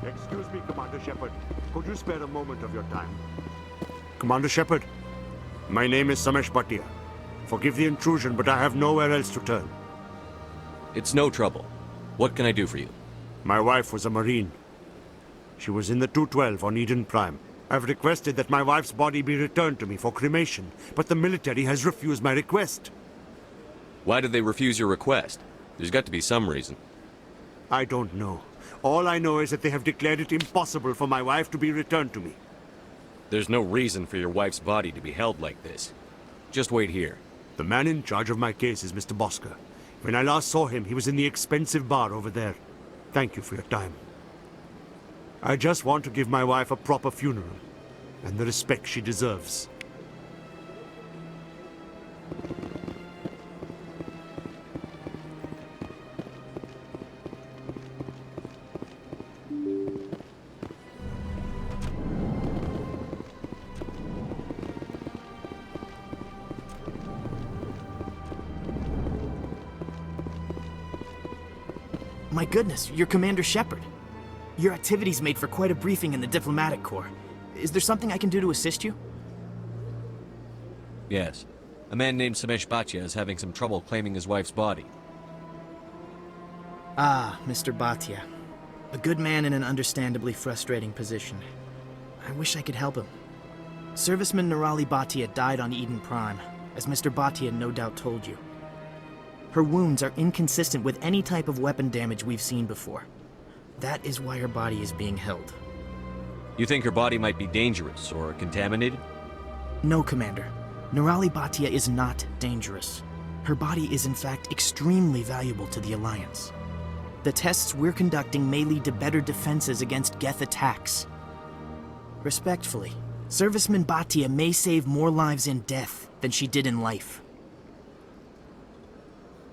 Excuse me, Commander Shepard. Could you spare a moment of your time? Commander Shepard, my name is Samesh Bhatia. Forgive the intrusion, but I have nowhere else to turn. It's no trouble. What can I do for you? My wife was a Marine. She was in the 212 on Eden Prime. I've requested that my wife's body be returned to me for cremation, but the military has refused my request. Why did they refuse your request? There's got to be some reason. I don't know. All I know is that they have declared it impossible for my wife to be returned to me. There's no reason for your wife's body to be held like this. Just wait here. The man in charge of my case is Mr. Bosker. When I last saw him, he was in the expensive bar over there. Thank you for your time. I just want to give my wife a proper funeral, and the respect she deserves. My goodness, you're Commander Shepard. Your activities made for quite a briefing in the Diplomatic Corps. Is there something I can do to assist you? Yes. A man named Samesh Bhatia is having some trouble claiming his wife's body. Ah, Mr. Bhatia. A good man in an understandably frustrating position. I wish I could help him. Serviceman Nirali Bhatia died on Eden Prime, as Mr. Bhatia no doubt told you. Her wounds are inconsistent with any type of weapon damage we've seen before. That is why her body is being held. You think her body might be dangerous or contaminated? No, Commander. Nirali Bhatia is not dangerous. Her body is in fact extremely valuable to the Alliance. The tests we're conducting may lead to better defenses against Geth attacks. Respectfully, Serviceman Bhatia may save more lives in death than she did in life.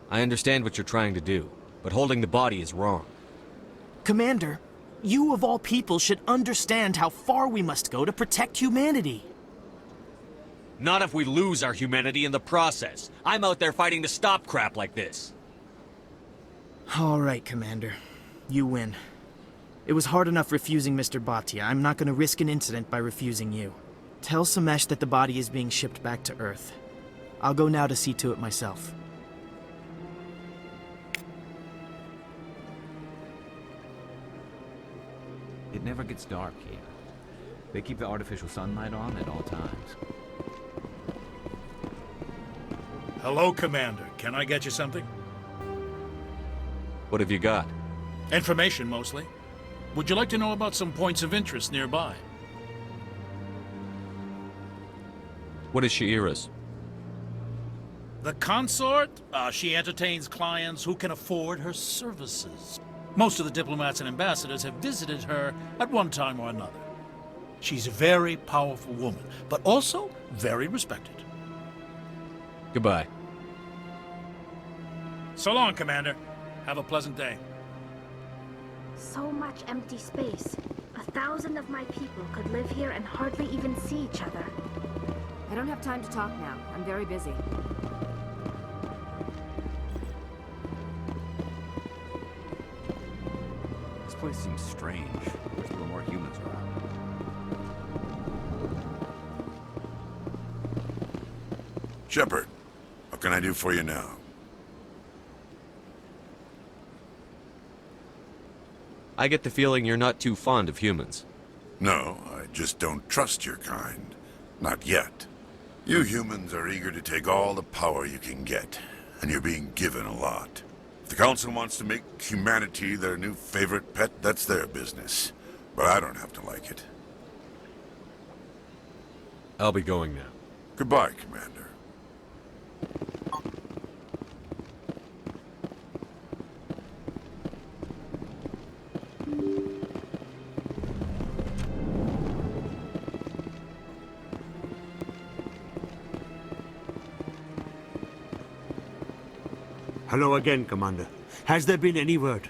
I understand what you're trying to do, but holding the body is wrong. Commander, you of all people should understand how far we must go to protect humanity. Not if we lose our humanity in the process. I'm out there fighting to stop crap like this. All right, Commander. You win. It was hard enough refusing Mr. Bhatia. I'm not going to risk an incident by refusing you. Tell Samesh that the body is being shipped back to Earth. I'll go now to see to it myself. It never gets dark here. They keep the artificial sunlight on at all times. Hello, Commander. Can I get you something? What have you got? Information, mostly. Would you like to know about some points of interest nearby? What is Sha'ira's? The consort? She entertains clients who can afford her services. Most of the diplomats and ambassadors have visited her at one time or another. She's a very powerful woman, but also very respected. Goodbye. So long, Commander. Have a pleasant day. So much empty space. 1,000 of my people could live here and hardly even see each other. I don't have time to talk now. I'm very busy. This place seems strange. Wish there were more humans around. Shepard, what can I do for you now? I get the feeling you're not too fond of humans. No, I just don't trust your kind. Not yet. You humans are eager to take all the power you can get, and you're being given a lot. If the Council wants to make humanity their new favorite pet, that's their business. But I don't have to like it. I'll be going now. Goodbye, Commander. Hello again, Commander. Has there been any word?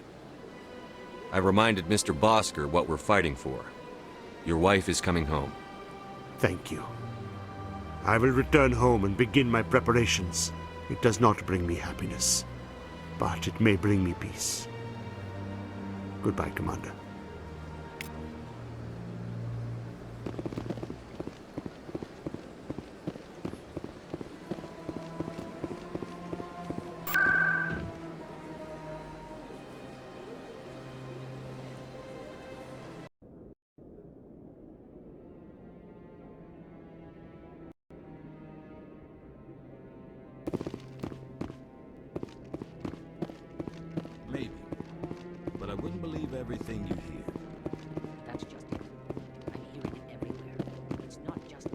I reminded Mr. Bosker what we're fighting for. Your wife is coming home. Thank you. I will return home and begin my preparations. It does not bring me happiness, but it may bring me peace. Goodbye, Commander. Maybe. But I wouldn't believe everything you hear. That's just it. I'm hearing it everywhere. It's not just...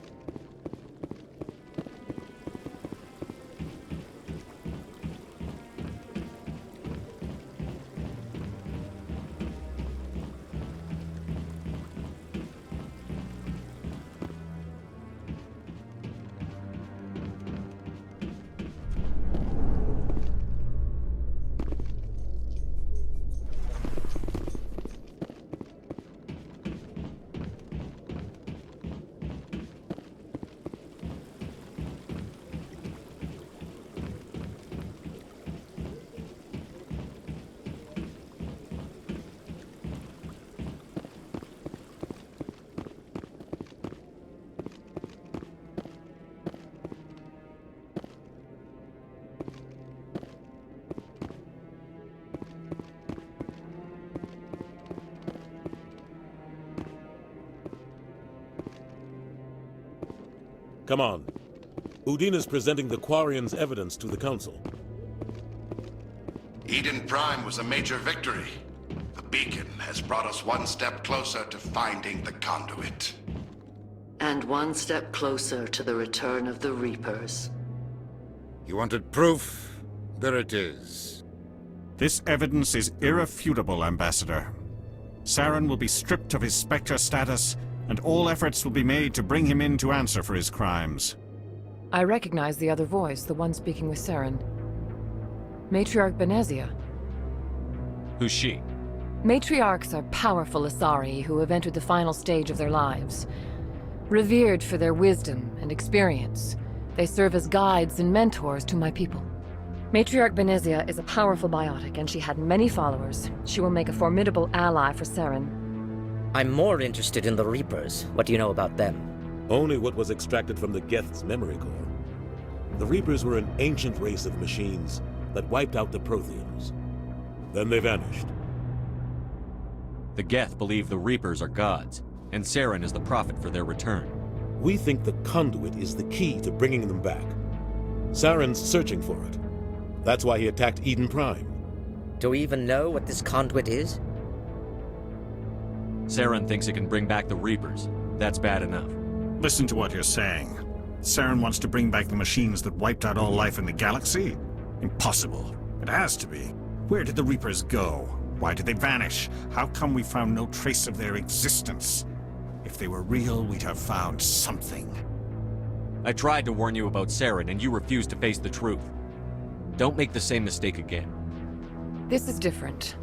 Come on. Udine is presenting the Quarians' evidence to the Council. Eden Prime was a major victory. The beacon has brought us one step closer to finding the conduit. And one step closer to the return of the Reapers. You wanted proof? There it is. This evidence is irrefutable, Ambassador. Saren will be stripped of his Spectre status, and all efforts will be made to bring him in to answer for his crimes. I recognize the other voice, the one speaking with Saren. Matriarch Benezia. Who's she? Matriarchs are powerful Asari who have entered the final stage of their lives. Revered for their wisdom and experience, they serve as guides and mentors to my people. Matriarch Benezia is a powerful biotic, and she had many followers. She will make a formidable ally for Saren. I'm more interested in the Reapers. What do you know about them? Only what was extracted from the Geth's memory core. The Reapers were an ancient race of machines that wiped out the Protheans. Then they vanished. The Geth believe the Reapers are gods, and Saren is the prophet for their return. We think the conduit is the key to bringing them back. Saren's searching for it. That's why he attacked Eden Prime. Do we even know what this conduit is? Saren thinks it can bring back the Reapers. That's bad enough. Listen to what you're saying. Saren wants to bring back the machines that wiped out all life in the galaxy? Impossible. It has to be. Where did the Reapers go? Why did they vanish? How come we found no trace of their existence? If they were real, we'd have found something. I tried to warn you about Saren, and you refused to face the truth. Don't make the same mistake again. This is different.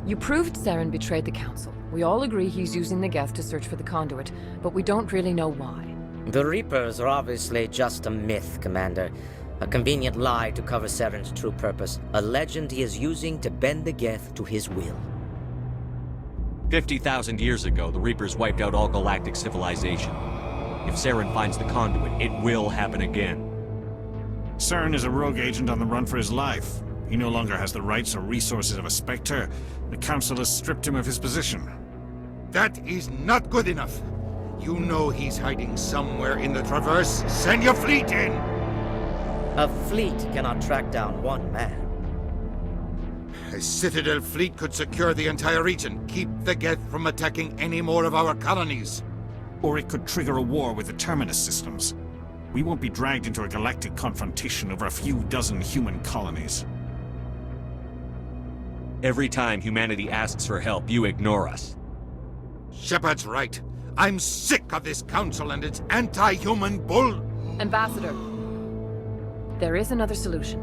You proved Saren betrayed the Council. We all agree he's using the Geth to search for the conduit, but we don't really know why. The Reapers are obviously just a myth, Commander. A convenient lie to cover Saren's true purpose. A legend he is using to bend the Geth to his will. 50,000 years ago, the Reapers wiped out all galactic civilization. If Saren finds the conduit, it will happen again. Saren is a rogue agent on the run for his life. He no longer has the rights or resources of a Spectre. The Council has stripped him of his position. That is not good enough. You know he's hiding somewhere in the Traverse. Send your fleet in! A fleet cannot track down one man. A Citadel fleet could secure the entire region, keep the Geth from attacking any more of our colonies. Or it could trigger a war with the Terminus systems. We won't be dragged into a galactic confrontation over a few dozen human colonies. Every time humanity asks for help, you ignore us. Shepard's right. I'm sick of this council and its anti-human bull... Ambassador, there is another solution.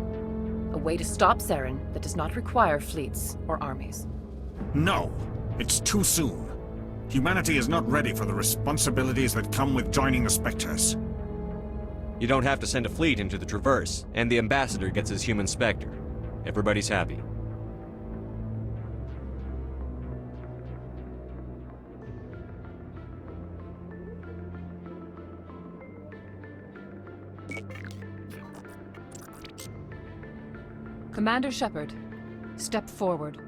A way to stop Saren that does not require fleets or armies. No, it's too soon. Humanity is not ready for the responsibilities that come with joining the Spectres. You don't have to send a fleet into the Traverse, and the ambassador gets his human Spectre. Everybody's happy. Commander Shepard, step forward.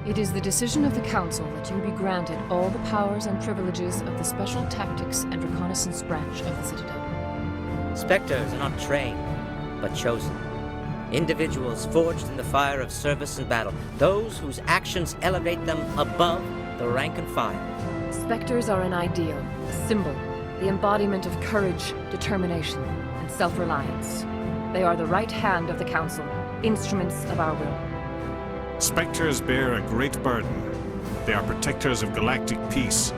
It is the decision of the Council that you be granted all the powers and privileges of the Special Tactics and Reconnaissance branch of the Citadel. Spectres are not trained, but chosen. Individuals forged in the fire of service and battle, those whose actions elevate them above the rank and file. Spectres are an ideal, a symbol, the embodiment of courage, determination, and self-reliance. They are the right hand of the Council, instruments of our will. Spectres bear a great burden. They are protectors of galactic peace,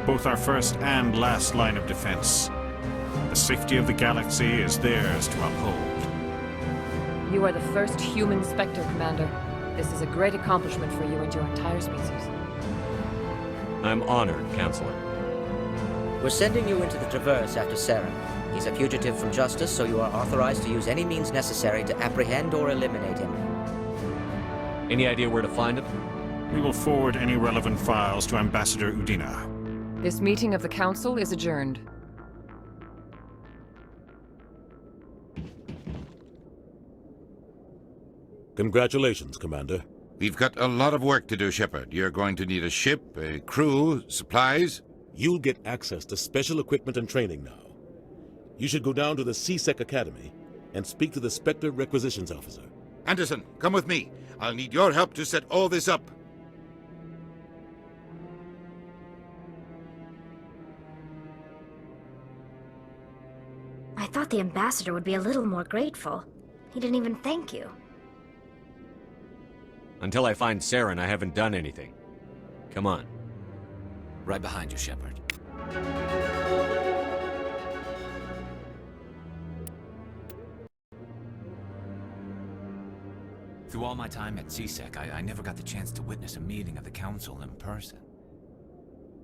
both our first and last line of defense. The safety of the galaxy is theirs to uphold. You are the first human Spectre, Commander. This is a great accomplishment for you and your entire species. I'm honored, Counselor. We're sending you into the Traverse after Saren. He's a fugitive from justice, so you are authorized to use any means necessary to apprehend or eliminate him. Any idea where to find him? We will forward any relevant files to Ambassador Udina. This meeting of the Council is adjourned. Congratulations, Commander. We've got a lot of work to do, Shepard. You're going to need a ship, a crew, supplies. You'll get access to special equipment and training now. You should go down to the C-Sec Academy and speak to the Spectre Requisitions Officer. Anderson, come with me. I'll need your help to set all this up. I thought the ambassador would be a little more grateful. He didn't even thank you. Until I find Saren, I haven't done anything. Come on. Right behind you, Shepard. Through all my time at C-Sec, I never got the chance to witness a meeting of the Council in person.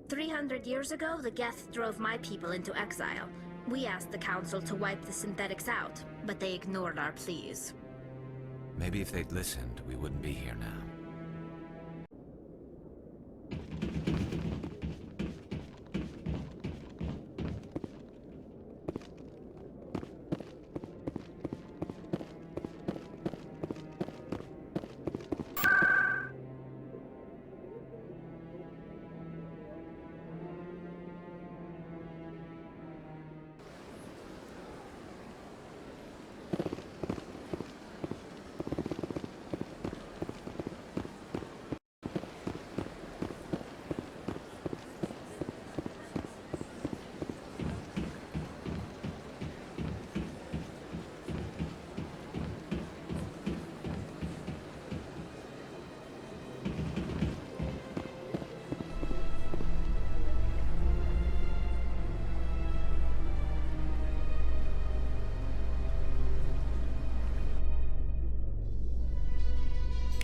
300 years ago, the Geth drove my people into exile. We asked the Council to wipe the synthetics out, but they ignored our pleas. Maybe if they'd listened, we wouldn't be here now.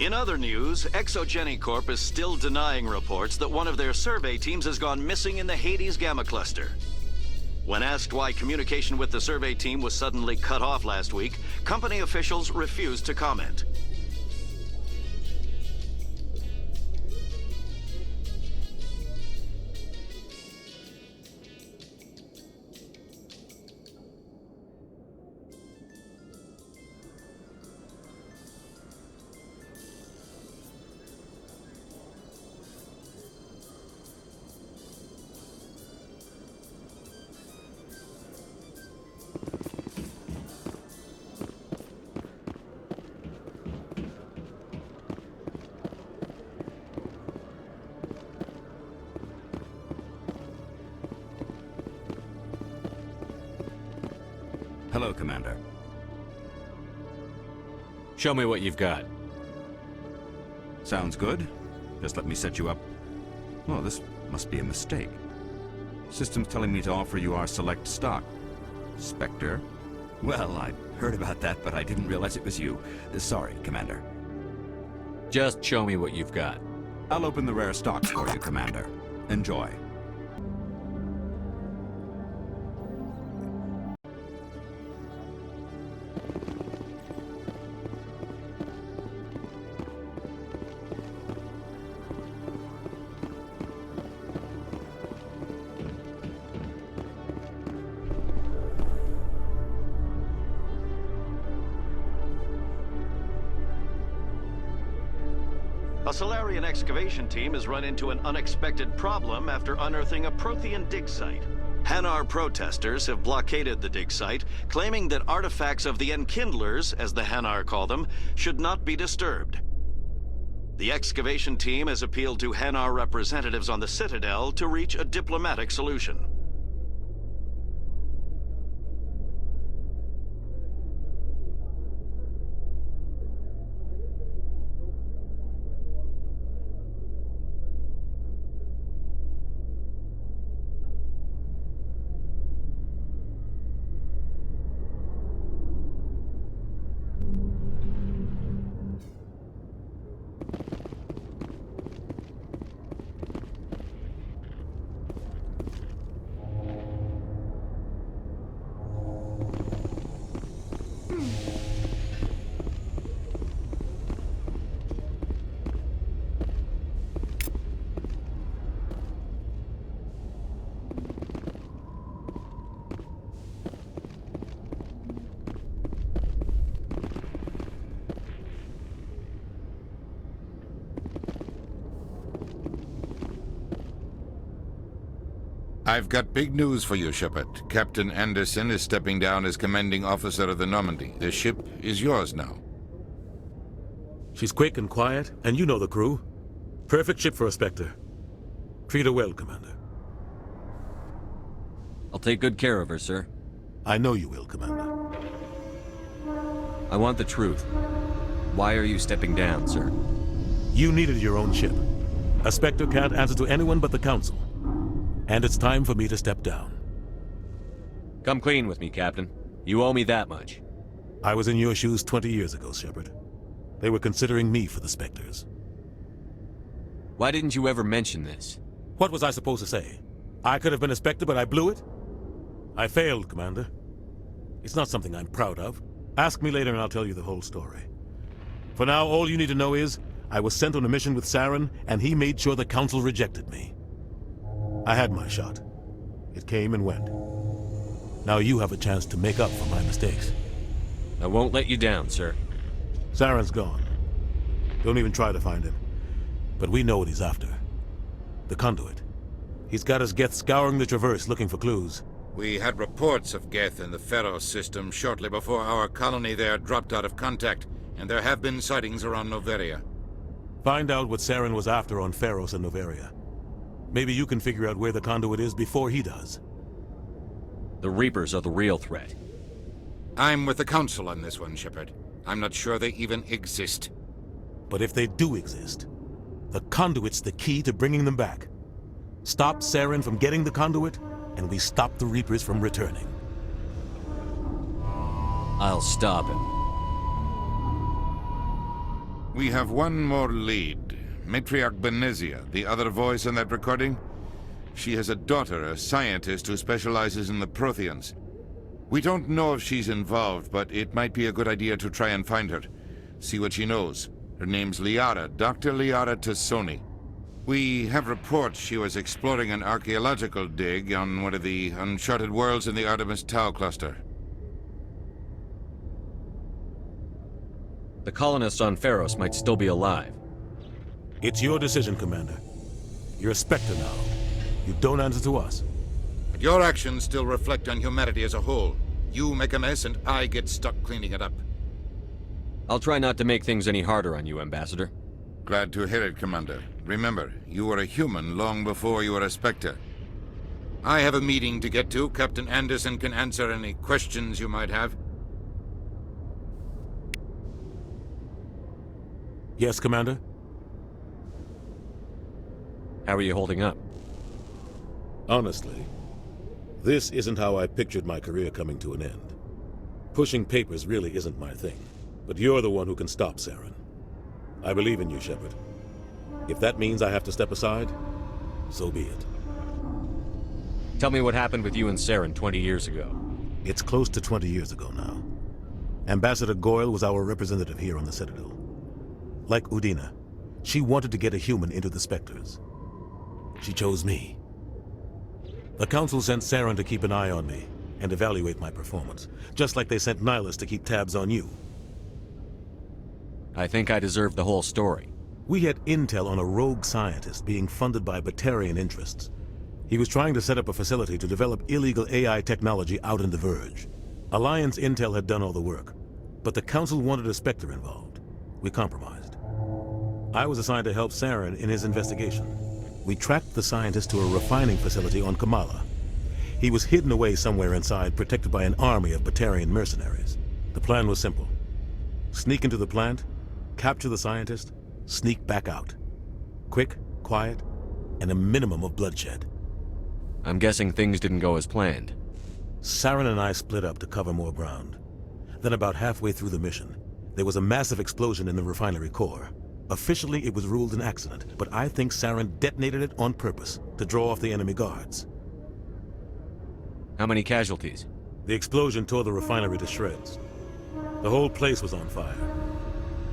In other news, Exogeny Corp is still denying reports that one of their survey teams has gone missing in the Hades Gamma Cluster. When asked why communication with the survey team was suddenly cut off last week, company officials refused to comment. Hello, Commander. Show me what you've got. Sounds good. Just let me set you up. Oh, this must be a mistake. System's telling me to offer you our select stock. Spectre? Well, I heard about that, but I didn't realize it was you. Sorry, Commander. Just show me what you've got. I'll open the rare stock for you, Commander. Enjoy. A Solarian excavation team has run into an unexpected problem after unearthing a Prothean dig site. Hanar protesters have blockaded the dig site, claiming that artifacts of the Enkindlers, as the Hanar call them, should not be disturbed. The excavation team has appealed to Hanar representatives on the Citadel to reach a diplomatic solution. I've got big news for you, Shepard. Captain Anderson is stepping down as commanding officer of the Normandy. The ship is yours now. She's quick and quiet, and you know the crew. Perfect ship for a Spectre. Treat her well, Commander. I'll take good care of her, sir. I know you will, Commander. I want the truth. Why are you stepping down, sir? You needed your own ship. A Spectre can't answer to anyone but the Council. And it's time for me to step down. Come clean with me, Captain. You owe me that much. I was in your shoes 20 years ago, Shepard. They were considering me for the Spectres. Why didn't you ever mention this? What was I supposed to say? I could have been a Spectre, but I blew it? I failed, Commander. It's not something I'm proud of. Ask me later and I'll tell you the whole story. For now, all you need to know is, I was sent on a mission with Saren, and he made sure the Council rejected me. I had my shot. It came and went. Now you have a chance to make up for my mistakes. I won't let you down, sir. Saren's gone. Don't even try to find him. But we know what he's after. The conduit. He's got his Geth scouring the Traverse looking for clues. We had reports of Geth in the Pharos system shortly before our colony there dropped out of contact, and there have been sightings around Noveria. Find out what Saren was after on Pharos and Noveria. Maybe you can figure out where the conduit is before he does. The Reapers are the real threat. I'm with the Council on this one, Shepard. I'm not sure they even exist. But if they do exist, the conduit's the key to bringing them back. Stop Saren from getting the conduit, and we stop the Reapers from returning. I'll stop him. We have one more lead. Matriarch Benezia, the other voice in that recording. She has a daughter, a scientist who specializes in the Protheans. We don't know if she's involved, but it might be a good idea to try and find her. See what she knows. Her name's Liara, Dr. Liara Tassoni. We have reports she was exploring an archaeological dig on one of the uncharted worlds in the Artemis Tau cluster. The colonists on Pharos might still be alive. It's your decision, Commander. You're a Spectre now. You don't answer to us. But your actions still reflect on humanity as a whole. You make a mess and I get stuck cleaning it up. I'll try not to make things any harder on you, Ambassador. Glad to hear it, Commander. Remember, you were a human long before you were a Spectre. I have a meeting to get to. Captain Anderson can answer any questions you might have. Yes, Commander? How are you holding up? Honestly, this isn't how I pictured my career coming to an end. Pushing papers really isn't my thing, but you're the one who can stop Saren. I believe in you, Shepard. If that means I have to step aside, so be it. Tell me what happened with you and Saren 20 years ago. It's close to 20 years ago now. Ambassador Goyle was our representative here on the Citadel. Like Udina, she wanted to get a human into the Spectres. She chose me. The Council sent Saren to keep an eye on me and evaluate my performance, just like they sent Nihilus to keep tabs on you. I think I deserve the whole story. We had intel on a rogue scientist being funded by Batarian interests. He was trying to set up a facility to develop illegal AI technology out in the Verge. Alliance intel had done all the work, but the Council wanted a Spectre involved. We compromised. I was assigned to help Saren in his investigation. We tracked the scientist to a refining facility on Kamala. He was hidden away somewhere inside, protected by an army of Batarian mercenaries. The plan was simple. Sneak into the plant, capture the scientist, sneak back out. Quick, quiet, and a minimum of bloodshed. I'm guessing things didn't go as planned. Saren and I split up to cover more ground. Then about halfway through the mission, there was a massive explosion in the refinery core. Officially, it was ruled an accident, but I think Saren detonated it on purpose to draw off the enemy guards. How many casualties? The explosion tore the refinery to shreds. The whole place was on fire.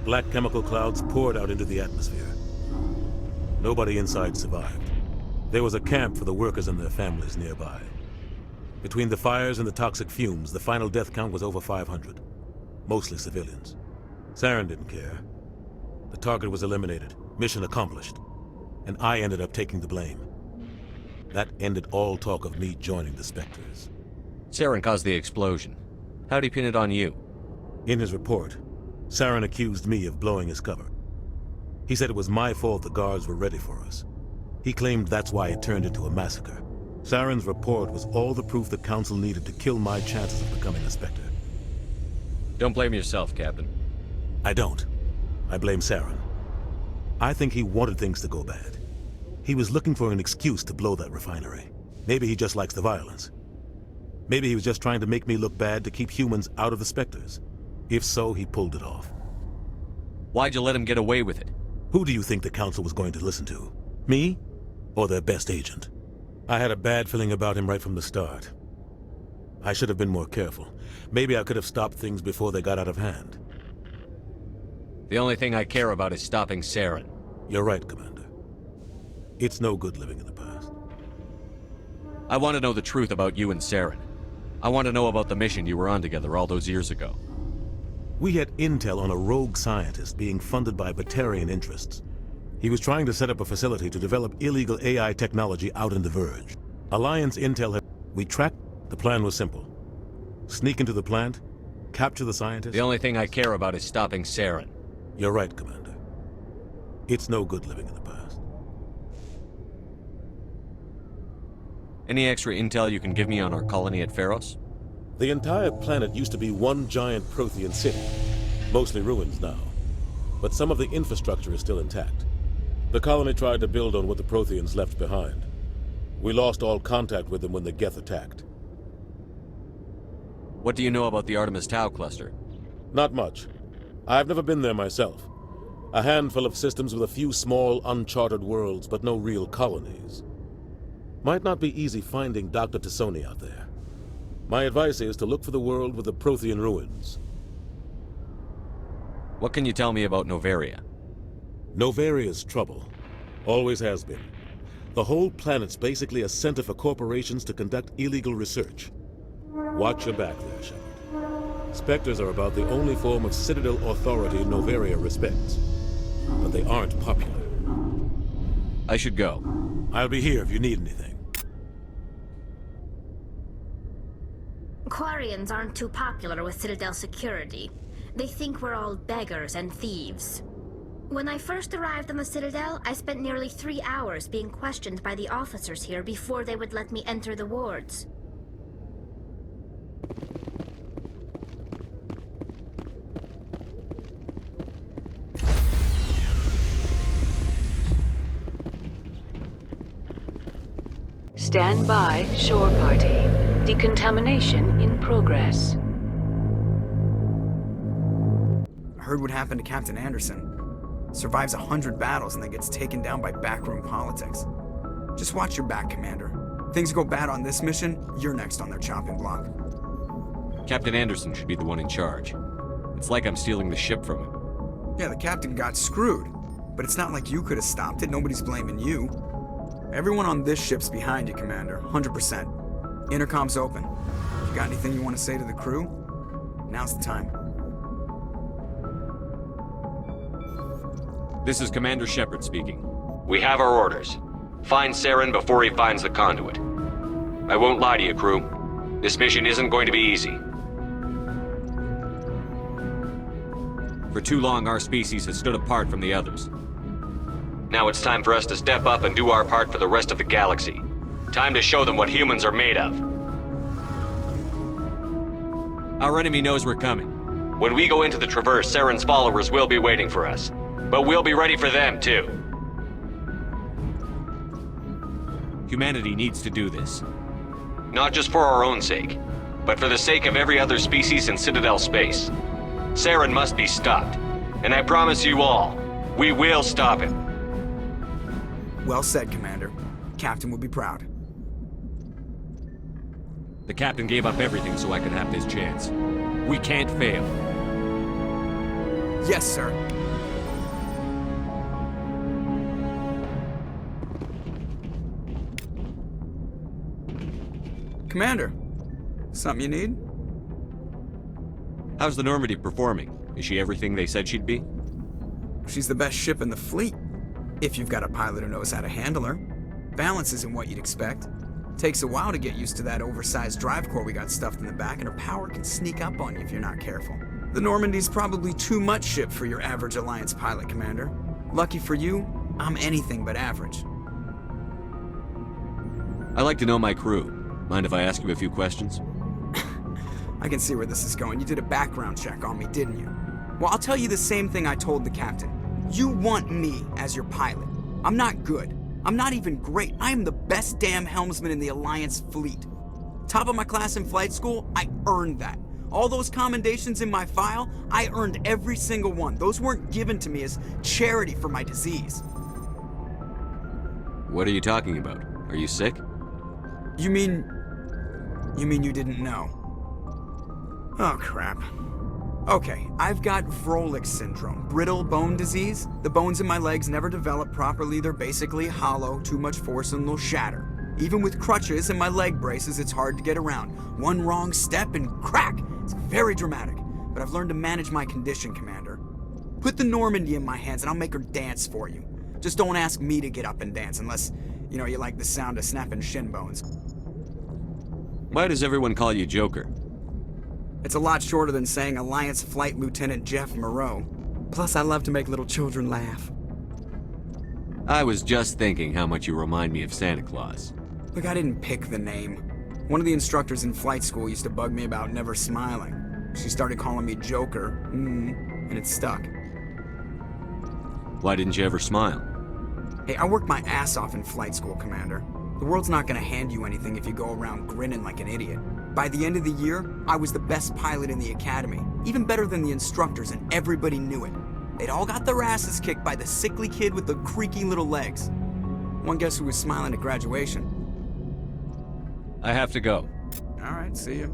Black chemical clouds poured out into the atmosphere. Nobody inside survived. There was a camp for the workers and their families nearby. Between the fires and the toxic fumes, the final death count was over 500. Mostly civilians. Saren didn't care. The target was eliminated, mission accomplished, and I ended up taking the blame. That ended all talk of me joining the Spectres. Saren caused the explosion. How'd he pin it on you? In his report, Saren accused me of blowing his cover. He said it was my fault the guards were ready for us. He claimed that's why it turned into a massacre. Saren's report was all the proof the Council needed to kill my chances of becoming a Spectre. Don't blame yourself, Captain. I don't. I blame Saren. I think he wanted things to go bad. He was looking for an excuse to blow that refinery. Maybe he just likes the violence. Maybe he was just trying to make me look bad to keep humans out of the Spectres. If so, he pulled it off. Why'd you let him get away with it? Who do you think the Council was going to listen to? Me? Or their best agent? I had a bad feeling about him right from the start. I should have been more careful. Maybe I could have stopped things before they got out of hand. The only thing I care about is stopping Saren. You're right, Commander. It's no good living in the past. I want to know the truth about you and Saren. I want to know about the mission you were on together all those years ago. We had intel on a rogue scientist being funded by Batarian interests. He was trying to set up a facility to develop illegal AI technology out in the Verge. Alliance intel had... We tracked... The plan was simple. Sneak into the plant, capture the scientist... The only thing I care about is stopping Saren. You're right, Commander. It's no good living in the past. Any extra intel you can give me on our colony at Pharos? The entire planet used to be one giant Prothean city. Mostly ruins now. But some of the infrastructure is still intact. The colony tried to build on what the Protheans left behind. We lost all contact with them when the Geth attacked. What do you know about the Artemis Tau cluster? Not much. I've never been there myself. A handful of systems with a few small, uncharted worlds, but no real colonies. Might not be easy finding Dr. Tassoni out there. My advice is to look for the world with the Prothean ruins. What can you tell me about Noveria? Novaria's trouble. Always has been. The whole planet's basically a center for corporations to conduct illegal research. Watch your back there, Shepard. Spectres are about the only form of Citadel authority Noveria respects. But they aren't popular. I should go. I'll be here if you need anything. Quarians aren't too popular with Citadel security. They think we're all beggars and thieves. When I first arrived on the Citadel, I spent nearly 3 hours being questioned by the officers here before they would let me enter the wards. Stand by, shore party. Decontamination in progress. I heard what happened to Captain Anderson. Survives 100 battles and then gets taken down by backroom politics. Just watch your back, Commander. Things go bad on this mission, you're next on their chopping block. Captain Anderson should be the one in charge. It's like I'm stealing the ship from him. Yeah, the captain got screwed. But it's not like you could have stopped it. Nobody's blaming you. Everyone on this ship's behind you, Commander. 100%. Intercom's open. If you got anything you want to say to the crew, now's the time. This is Commander Shepard speaking. We have our orders. Find Saren before he finds the conduit. I won't lie to you, crew. This mission isn't going to be easy. For too long, our species has stood apart from the others. Now it's time for us to step up and do our part for the rest of the galaxy. Time to show them what humans are made of. Our enemy knows we're coming. When we go into the Traverse, Saren's followers will be waiting for us. But we'll be ready for them, too. Humanity needs to do this. Not just for our own sake, but for the sake of every other species in Citadel space. Saren must be stopped. And I promise you all, we will stop him. Well said, Commander. Captain would be proud. The captain gave up everything so I could have this chance. We can't fail. Yes, sir. Commander, something you need? How's the Normandy performing? Is she everything they said she'd be? She's the best ship in the fleet. If you've got a pilot who knows how to handle her. Balance isn't what you'd expect. Takes a while to get used to that oversized drive core we got stuffed in the back, and her power can sneak up on you if you're not careful. The Normandy's probably too much ship for your average Alliance pilot, Commander. Lucky for you, I'm anything but average. I like to know my crew. Mind if I ask you a few questions? I can see where this is going. You did a background check on me, didn't you? Well, I'll tell you the same thing I told the captain. You want me as your pilot. I'm not good. I'm not even great. I am the best damn helmsman in the Alliance fleet. Top of my class in flight school, I earned that. All those commendations in my file, I earned every single one. Those weren't given to me as charity for my disease. What are you talking about? Are you sick? You mean you didn't know? Oh, crap. Okay, I've got Vrolik syndrome, brittle bone disease. The bones in my legs never develop properly. They're basically hollow, too much force and they'll shatter. Even with crutches and my leg braces, it's hard to get around. One wrong step and crack! It's very dramatic, but I've learned to manage my condition, Commander. Put the Normandy in my hands and I'll make her dance for you. Just don't ask me to get up and dance unless, you like the sound of snapping shin bones. Why does everyone call you Joker? It's a lot shorter than saying Alliance Flight Lieutenant Jeff Moreau. Plus, I love to make little children laugh. I was just thinking how much you remind me of Santa Claus. Look, I didn't pick the name. One of the instructors in flight school used to bug me about never smiling. She started calling me Joker, and it stuck. Why didn't you ever smile? Hey, I worked my ass off in flight school, Commander. The world's not gonna hand you anything if you go around grinning like an idiot. By the end of the year, I was the best pilot in the academy, even better than the instructors, and everybody knew it. They'd all got their asses kicked by the sickly kid with the creaky little legs. One guess who was smiling at graduation? I have to go. All right, see ya.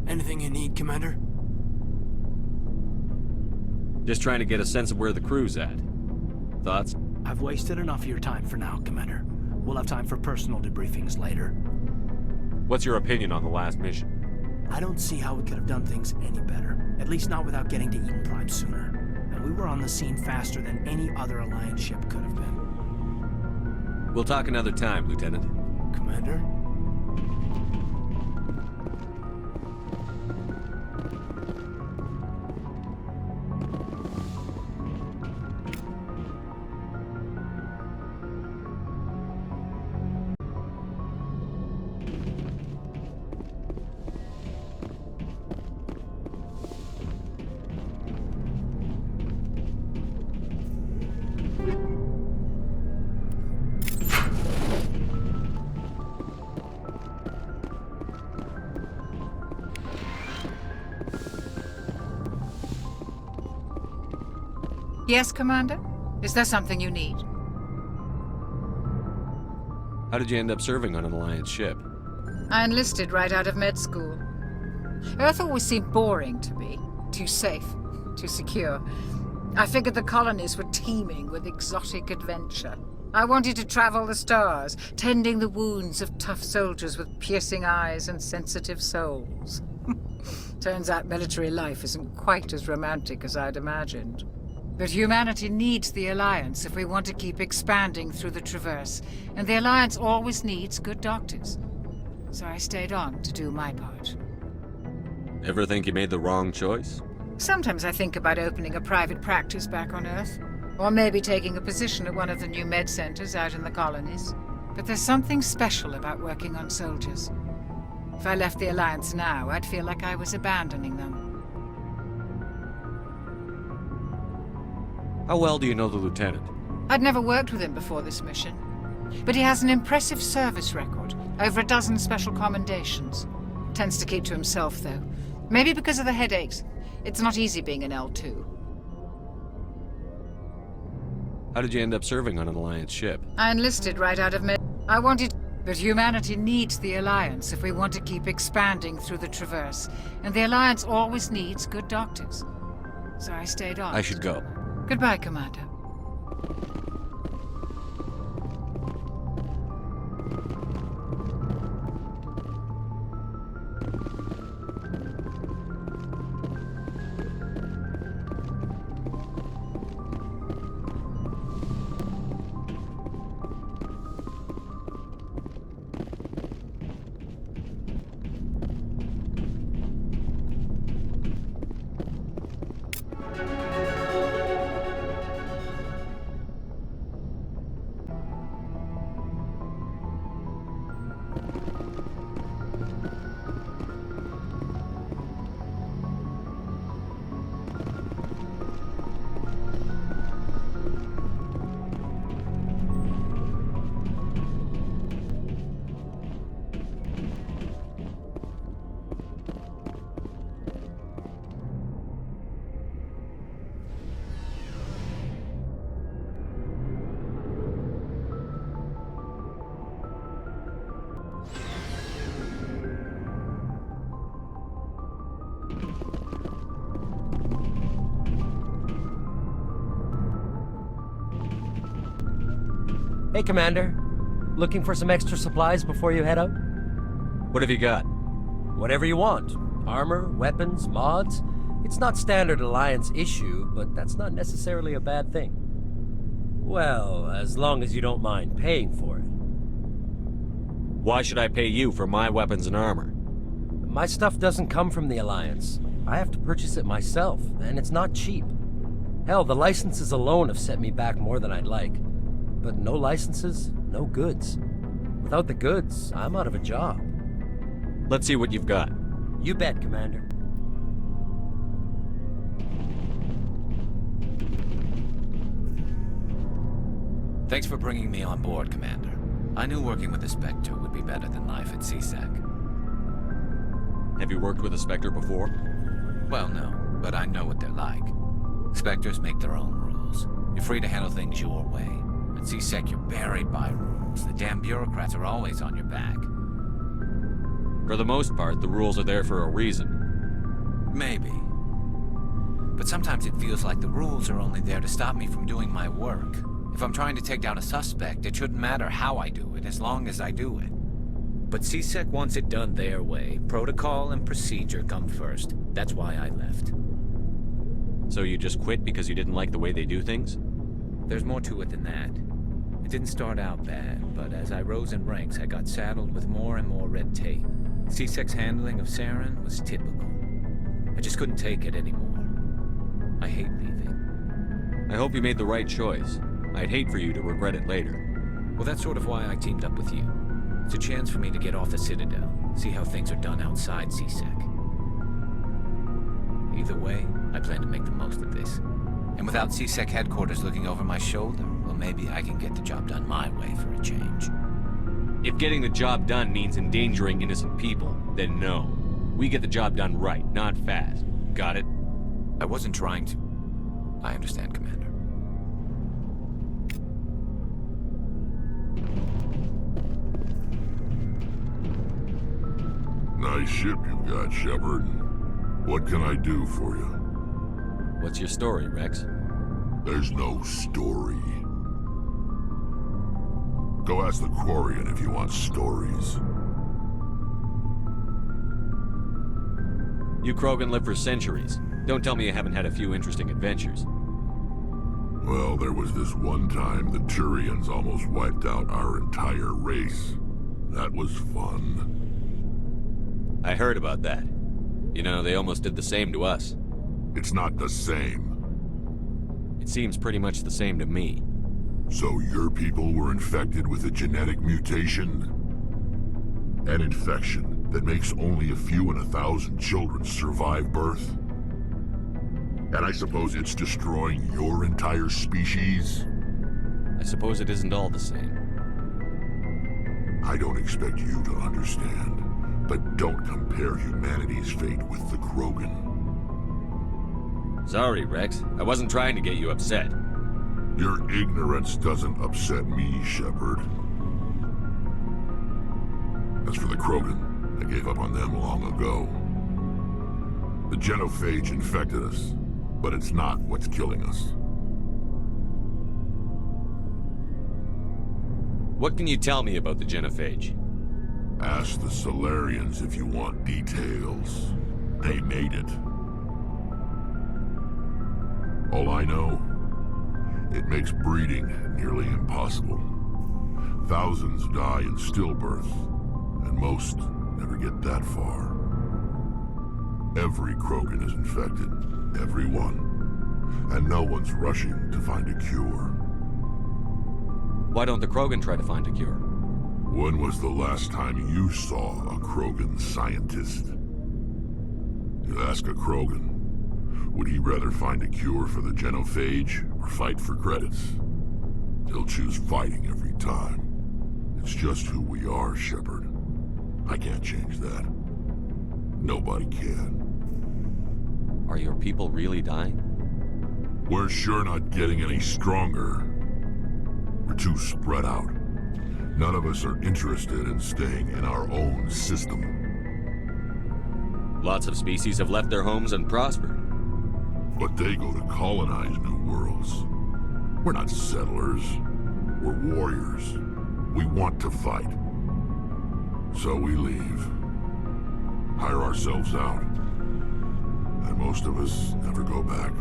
Anything you need, Commander? Just trying to get a sense of where the crew's at. Thoughts? I've wasted enough of your time for now, Commander. We'll have time for personal debriefings later. What's your opinion on the last mission? I don't see how we could have done things any better. At least not without getting to Eden Prime sooner. And we were on the scene faster than any other Alliance ship could have been. We'll talk another time, Lieutenant. Commander? Yes, Commander? Is there something you need? How did you end up serving on an Alliance ship? I enlisted right out of med school. Earth always seemed boring to me. Too safe, too secure. I figured the colonies were teeming with exotic adventure. I wanted to travel the stars, tending the wounds of tough soldiers with piercing eyes and sensitive souls. Turns out military life isn't quite as romantic as I'd imagined. But humanity needs the Alliance if we want to keep expanding through the Traverse, and the Alliance always needs good doctors. So I stayed on to do my part. Ever think you made the wrong choice? Sometimes I think about opening a private practice back on Earth, or maybe taking a position at one of the new med centers out in the colonies. But there's something special about working on soldiers. If I left the Alliance now, I'd feel like I was abandoning them. How well do you know the Lieutenant? I'd never worked with him before this mission. But he has an impressive service record, over a dozen special commendations. Tends to keep to himself, though. Maybe because of the headaches. It's not easy being an L2. How did you end up serving on an Alliance ship? I enlisted right out of med... I wanted... But humanity needs the Alliance if we want to keep expanding through the Traverse. And the Alliance always needs good doctors. So I stayed on. I should go. Goodbye, Commander. Hey, Commander. Looking for some extra supplies before you head out? What have you got? Whatever you want. Armor, weapons, mods. It's not standard Alliance issue, but that's not necessarily a bad thing. Well, as long as you don't mind paying for it. Why should I pay you for my weapons and armor? My stuff doesn't come from the Alliance. I have to purchase it myself, and it's not cheap. Hell, the licenses alone have set me back more than I'd like. But no licenses, no goods. Without the goods, I'm out of a job. Let's see what you've got. You bet, Commander. Thanks for bringing me on board, Commander. I knew working with the Spectre would be better than life at CSEC. Have you worked with a Spectre before? Well, no, but I know what they're like. Spectres make their own rules. You're free to handle things your way. At CSEC, you're buried by rules. The damn bureaucrats are always on your back. For the most part, the rules are there for a reason. Maybe. But sometimes it feels like the rules are only there to stop me from doing my work. If I'm trying to take down a suspect, it shouldn't matter how I do it, as long as I do it. But CSEC wants it done their way. Protocol and procedure come first. That's why I left. So you just quit because you didn't like the way they do things? There's more to it than that. It didn't start out bad, but as I rose in ranks, I got saddled with more and more red tape. CSEC's handling of Saren was typical. I just couldn't take it anymore. I hate leaving. I hope you made the right choice. I'd hate for you to regret it later. Well, that's sort of why I teamed up with you. It's a chance for me to get off the Citadel, see how things are done outside CSEC. Either way, I plan to make the most of this. And without CSEC headquarters looking over my shoulder, well, maybe I can get the job done my way for a change. If getting the job done means endangering innocent people, then no. We get the job done right, not fast. Got it? I wasn't trying to... I understand, Commander. Nice ship you've got, Shepard. What can I do for you? What's your story, Rex? There's no story. Go ask the Quarian if you want stories. You Krogan live for centuries. Don't tell me you haven't had a few interesting adventures. Well, there was this one time the Turians almost wiped out our entire race. That was fun. I heard about that. You know, they almost did the same to us. It's not the same. It seems pretty much the same to me. So your people were infected with a genetic mutation? An infection that makes only a few in 1,000 children survive birth? And I suppose it's destroying your entire species? I suppose it isn't all the same. I don't expect you to understand, but don't compare humanity's fate with the Krogan. Sorry, Rex. I wasn't trying to get you upset. Your ignorance doesn't upset me, Shepard. As for the Krogan, I gave up on them long ago. The genophage infected us, but it's not what's killing us. What can you tell me about the genophage? Ask the Solarians if you want details. They made it. All I know, it makes breeding nearly impossible. Thousands die in stillbirth, and most never get that far. Every Krogan is infected, every one, and no one's rushing to find a cure. Why don't the Krogan try to find a cure? When was the last time you saw a Krogan scientist? You ask a Krogan, would he rather find a cure for the genophage or fight for credits? He'll choose fighting every time. It's just who we are, Shepard. I can't change that. Nobody can. Are your people really dying? We're sure not getting any stronger. We're too spread out. None of us are interested in staying in our own system. Lots of species have left their homes and prospered. But they go to colonize new worlds. We're not settlers. We're warriors. We want to fight. So we leave. Hire ourselves out. And most of us never go back.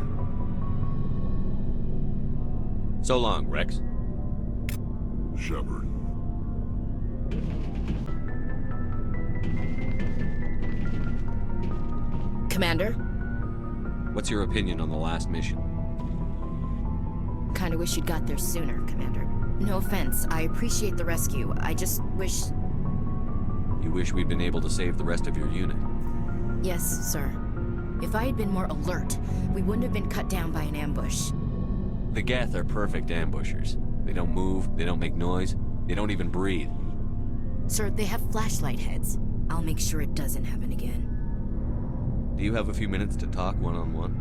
So long, Rex. Shepard. Commander? What's your opinion on the last mission? Kinda wish you'd got there sooner, Commander. No offense, I appreciate the rescue. I just wish... You wish we'd been able to save the rest of your unit? Yes, sir. If I had been more alert, we wouldn't have been cut down by an ambush. The Geth are perfect ambushers. They don't move, they don't make noise, they don't even breathe. Sir, they have flashlight heads. I'll make sure it doesn't happen again. Do you have a few minutes to talk one-on-one?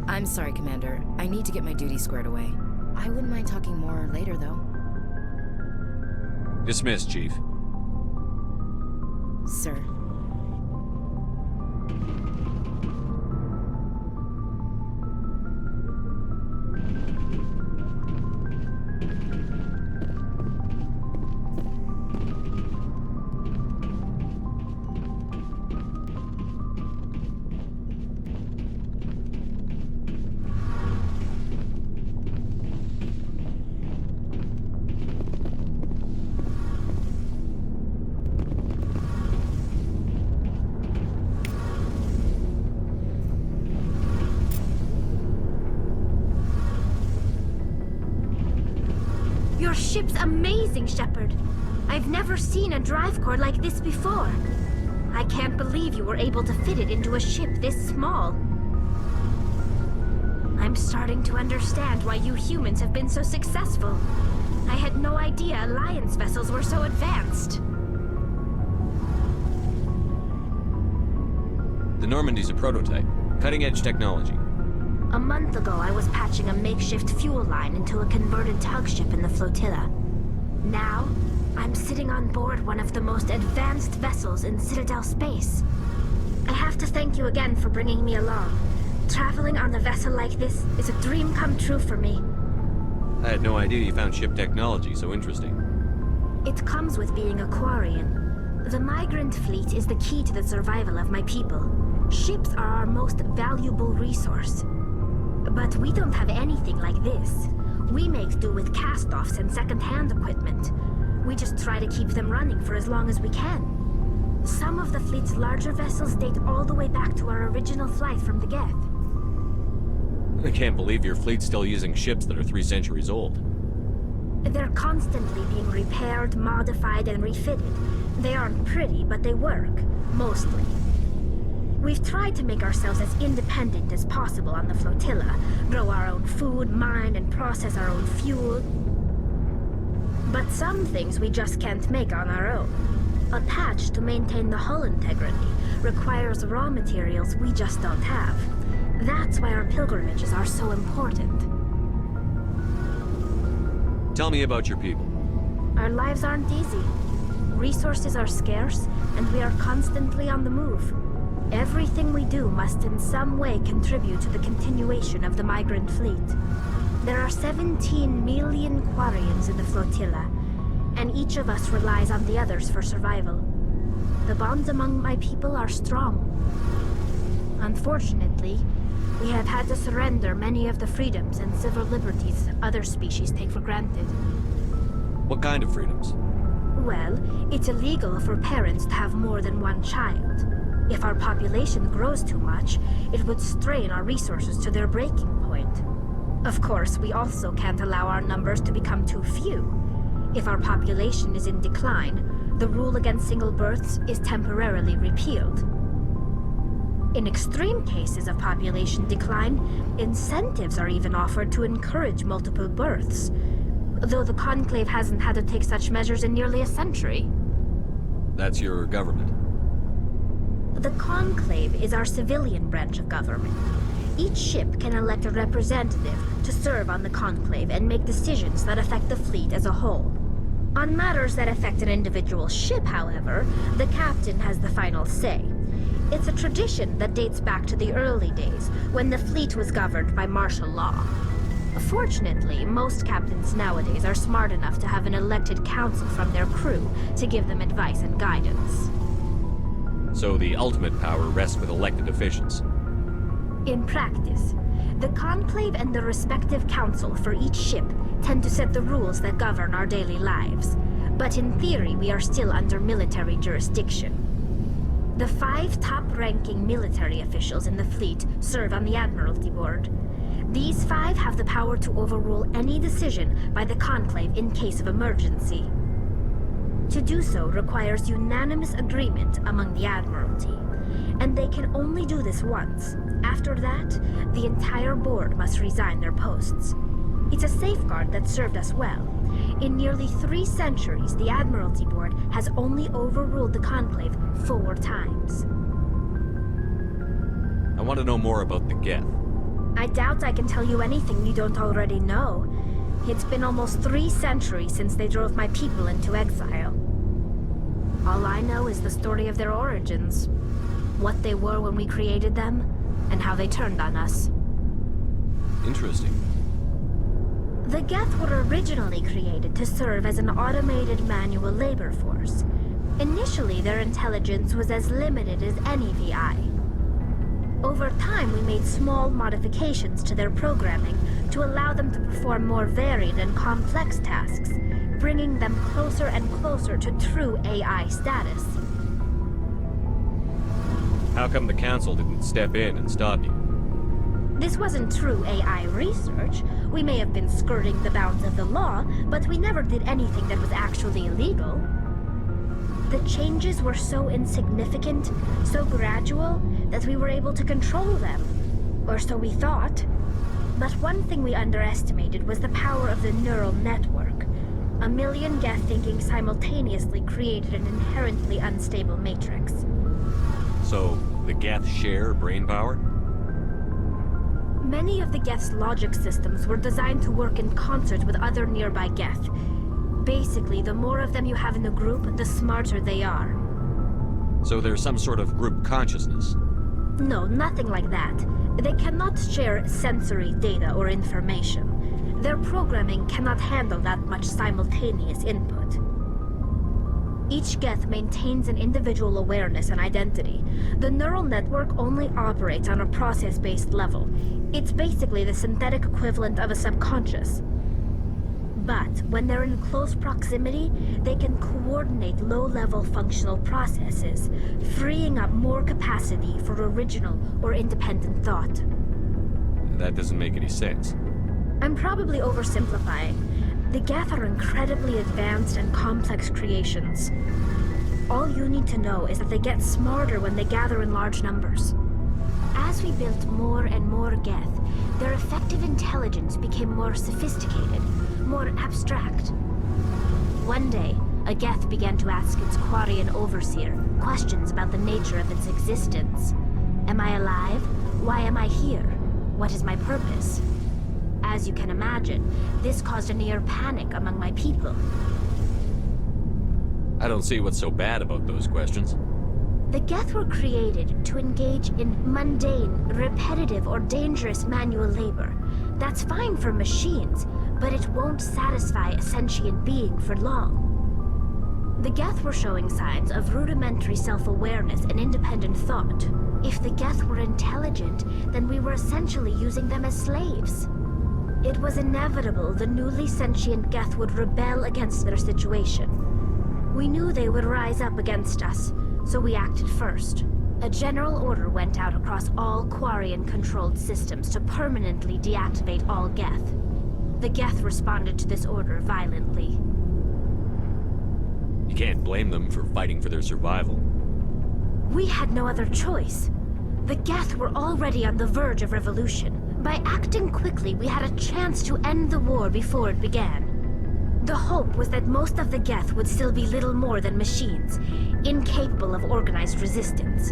I'm sorry, Commander. I need to get my duty squared away. I wouldn't mind talking more later, though. Dismissed, Chief. Sir. Your ship's amazing, Shepard. I've never seen a drive core like this before. I can't believe you were able to fit it into a ship this small. I'm starting to understand why you humans have been so successful. I had no idea Alliance vessels were so advanced. The Normandy's a prototype. Cutting-edge technology. A month ago, I was patching a makeshift fuel line into a converted tug ship in the flotilla. Now, I'm sitting on board one of the most advanced vessels in Citadel space. I have to thank you again for bringing me along. Traveling on a vessel like this is a dream come true for me. I had no idea you found ship technology so interesting. It comes with being a Quarian. The migrant fleet is the key to the survival of my people. Ships are our most valuable resource. But we don't have anything like this. We make do with cast-offs and second-hand equipment. We just try to keep them running for as long as we can. Some of the fleet's larger vessels date all the way back to our original flight from the Geth. I can't believe your fleet's still using ships that are 3 centuries old. They're constantly being repaired, modified, and refitted. They aren't pretty, but they work. Mostly. We've tried to make ourselves as independent as possible on the flotilla, grow our own food, mine, and process our own fuel. But some things we just can't make on our own. A patch to maintain the hull integrity requires raw materials we just don't have. That's why our pilgrimages are so important. Tell me about your people. Our lives aren't easy. Resources are scarce, and we are constantly on the move. Everything we do must in some way contribute to the continuation of the migrant fleet. There are 17 million Quarians in the flotilla, and each of us relies on the others for survival. The bonds among my people are strong. Unfortunately, we have had to surrender many of the freedoms and civil liberties other species take for granted. What kind of freedoms? Well, it's illegal for parents to have more than one child. If our population grows too much, it would strain our resources to their breaking point. Of course, we also can't allow our numbers to become too few. If our population is in decline, the rule against single births is temporarily repealed. In extreme cases of population decline, incentives are even offered to encourage multiple births, though the Conclave hasn't had to take such measures in nearly a century. That's your government. The Conclave is our civilian branch of government. Each ship can elect a representative to serve on the Conclave and make decisions that affect the fleet as a whole. On matters that affect an individual ship, however, the captain has the final say. It's a tradition that dates back to the early days, when the fleet was governed by martial law. Fortunately, most captains nowadays are smart enough to have an elected council from their crew to give them advice and guidance. So the ultimate power rests with elected officials. In practice, the Conclave and the respective council for each ship tend to set the rules that govern our daily lives. But in theory, we are still under military jurisdiction. The 5 top-ranking military officials in the fleet serve on the Admiralty Board. These 5 have the power to overrule any decision by the Conclave in case of emergency. To do so requires unanimous agreement among the Admiralty, and they can only do this once. After that, the entire board must resign their posts. It's a safeguard that served us well. In nearly 3 centuries, the Admiralty Board has only overruled the Conclave 4 times. I want to know more about the Geth. I doubt I can tell you anything you don't already know. It's been almost 3 centuries since they drove my people into exile. All I know is the story of their origins, what they were when we created them, and how they turned on us. Interesting. The Geth were originally created to serve as an automated manual labor force. Initially, their intelligence was as limited as any VI. Over time, we made small modifications to their programming to allow them to perform more varied and complex tasks, bringing them closer and closer to true AI status. How come the Council didn't step in and stop you? This wasn't true AI research. We may have been skirting the bounds of the law, but we never did anything that was actually illegal. The changes were so insignificant, so gradual, that we were able to control them. Or so we thought. But one thing we underestimated was the power of the neural network. A million Geth thinking simultaneously created an inherently unstable matrix. So, the Geth share brain power? Many of the Geth's logic systems were designed to work in concert with other nearby Geth. Basically, the more of them you have in the group, the smarter they are. So there's some sort of group consciousness? No, nothing like that. They cannot share sensory data or information. Their programming cannot handle that much simultaneous input. Each Geth maintains an individual awareness and identity. The neural network only operates on a process-based level. It's basically the synthetic equivalent of a subconscious. But when they're in close proximity, they can coordinate low-level functional processes, freeing up more capacity for original or independent thought. That doesn't make any sense. I'm probably oversimplifying. The Geth are incredibly advanced and complex creations. All you need to know is that they get smarter when they gather in large numbers. As we built more and more Geth, their effective intelligence became more sophisticated, more abstract. One day, a Geth began to ask its Quarian overseer questions about the nature of its existence. Am I alive? Why am I here? What is my purpose? As you can imagine, this caused a near panic among my people. I don't see what's so bad about those questions. The Geth were created to engage in mundane, repetitive, or dangerous manual labor. That's fine for machines, but it won't satisfy a sentient being for long. The Geth were showing signs of rudimentary self-awareness and independent thought. If the Geth were intelligent, then we were essentially using them as slaves. It was inevitable the newly sentient Geth would rebel against their situation. We knew they would rise up against us, so we acted first. A general order went out across all Quarian-controlled systems to permanently deactivate all Geth. The Geth responded to this order violently. You can't blame them for fighting for their survival. We had no other choice. The Geth were already on the verge of revolution. By acting quickly, we had a chance to end the war before it began. The hope was that most of the Geth would still be little more than machines, incapable of organized resistance.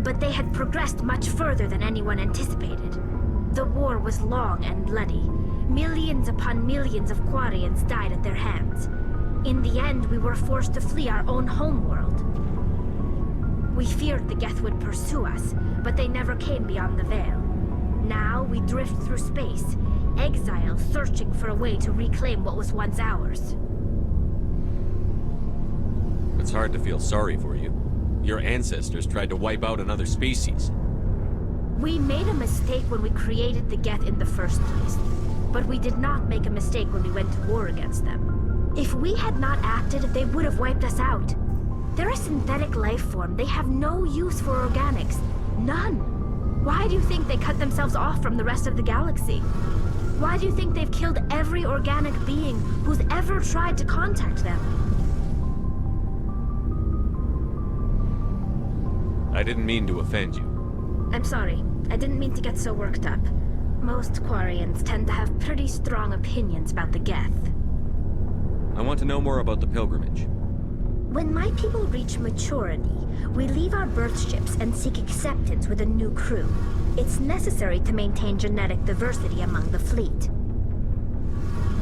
But they had progressed much further than anyone anticipated. The war was long and bloody. Millions upon millions of Quarians died at their hands. In the end, we were forced to flee our own homeworld. We feared the Geth would pursue us, but they never came beyond the Veil. Now we drift through space, exile searching for a way to reclaim what was once ours. It's hard to feel sorry for you. Your ancestors tried to wipe out another species. We made a mistake when we created the Geth in the first place, but we did not make a mistake when we went to war against them. If we had not acted, they would have wiped us out. They're a synthetic life form. They have no use for organics. None. Why do you think they cut themselves off from the rest of the galaxy? Why do you think they've killed every organic being who's ever tried to contact them? I didn't mean to offend you. I'm sorry. I didn't mean to get so worked up. Most Quarians tend to have pretty strong opinions about the Geth. I want to know more about the pilgrimage. When my people reach maturity, we leave our birth ships and seek acceptance with a new crew. It's necessary to maintain genetic diversity among the fleet.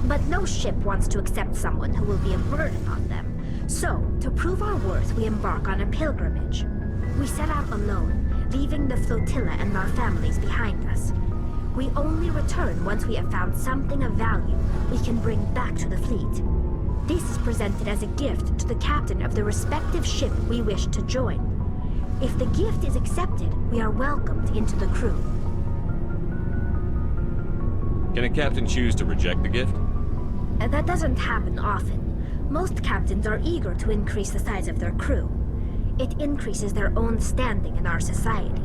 But no ship wants to accept someone who will be a burden on them. So, to prove our worth, we embark on a pilgrimage. We set out alone, leaving the flotilla and our families behind us. We only return once we have found something of value we can bring back to the fleet. This is presented as a gift to the captain of the respective ship we wish to join. If the gift is accepted, we are welcomed into the crew. Can a captain choose to reject the gift? That doesn't happen often. Most captains are eager to increase the size of their crew. It increases their own standing in our society.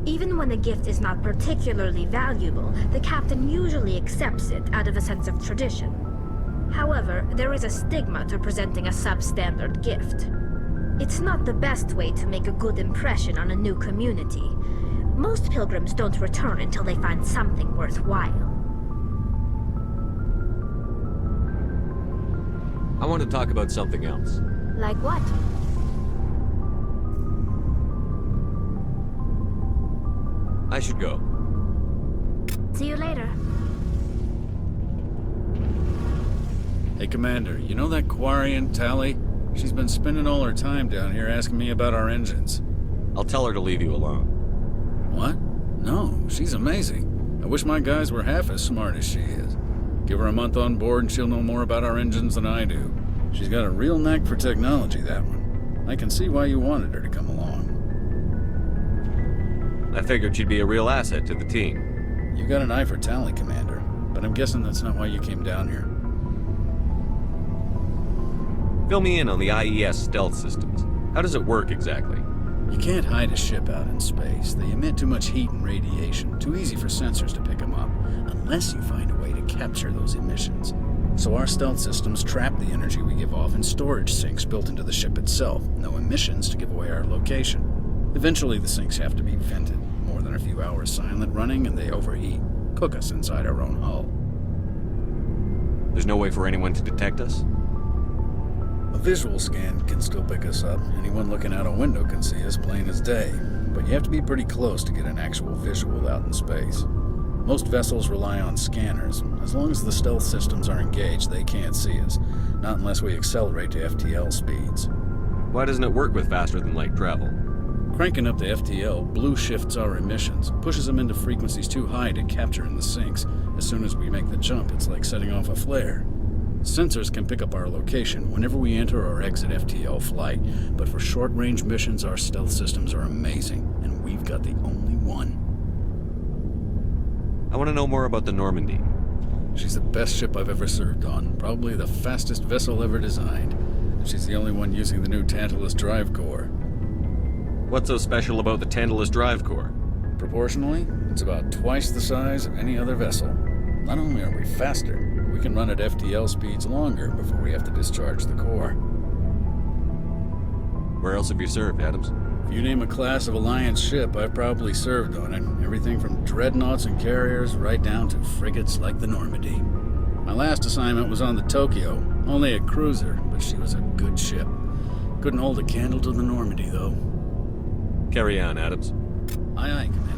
Even when a gift is not particularly valuable, the captain usually accepts it out of a sense of tradition. However, there is a stigma to presenting a substandard gift. It's not the best way to make a good impression on a new community. Most pilgrims don't return until they find something worthwhile. I want to talk about something else. Like what? I should go. See you later. Hey, Commander, you know that Quarian, Tally? She's been spending all her time down here asking me about our engines. I'll tell her to leave you alone. What? No, she's amazing. I wish my guys were half as smart as she is. Give her a month on board and she'll know more about our engines than I do. She's got a real knack for technology, that one. I can see why you wanted her to come along. I figured she'd be a real asset to the team. You got an eye for Tally, Commander, but I'm guessing that's not why you came down here. Fill me in on the IES stealth systems. How does it work exactly? You can't hide a ship out in space. They emit too much heat and radiation. Too easy for sensors to pick them up, unless you find a way to capture those emissions. So our stealth systems trap the energy we give off in storage sinks built into the ship itself. No emissions to give away our location. Eventually the sinks have to be vented. More than a few hours silent running and they overheat. Cook us inside our own hull. There's no way for anyone to detect us? A visual scan can still pick us up. Anyone looking out a window can see us plain as day. But you have to be pretty close to get an actual visual out in space. Most vessels rely on scanners. As long as the stealth systems are engaged, they can't see us. Not unless we accelerate to FTL speeds. Why doesn't it work with faster than light travel? Cranking up the FTL blue shifts our emissions, pushes them into frequencies too high to capture in the sinks. As soon as we make the jump, it's like setting off a flare. Sensors can pick up our location whenever we enter or exit FTL flight, but for short-range missions, our stealth systems are amazing, and we've got the only one. I want to know more about the Normandy. She's the best ship I've ever served on, probably the fastest vessel ever designed. And she's the only one using the new Tantalus drive core. What's so special about the Tantalus drive core? Proportionally, it's about twice the size of any other vessel. Not only are we faster, we can run at FTL speeds longer before we have to discharge the core. Where else have you served, Adams? If you name a class of Alliance ship, I've probably served on it. Everything from dreadnoughts and carriers right down to frigates like the Normandy. My last assignment was on the Tokyo, only a cruiser, but she was a good ship. Couldn't hold a candle to the Normandy, though. Carry on, Adams. Aye, aye, Commander.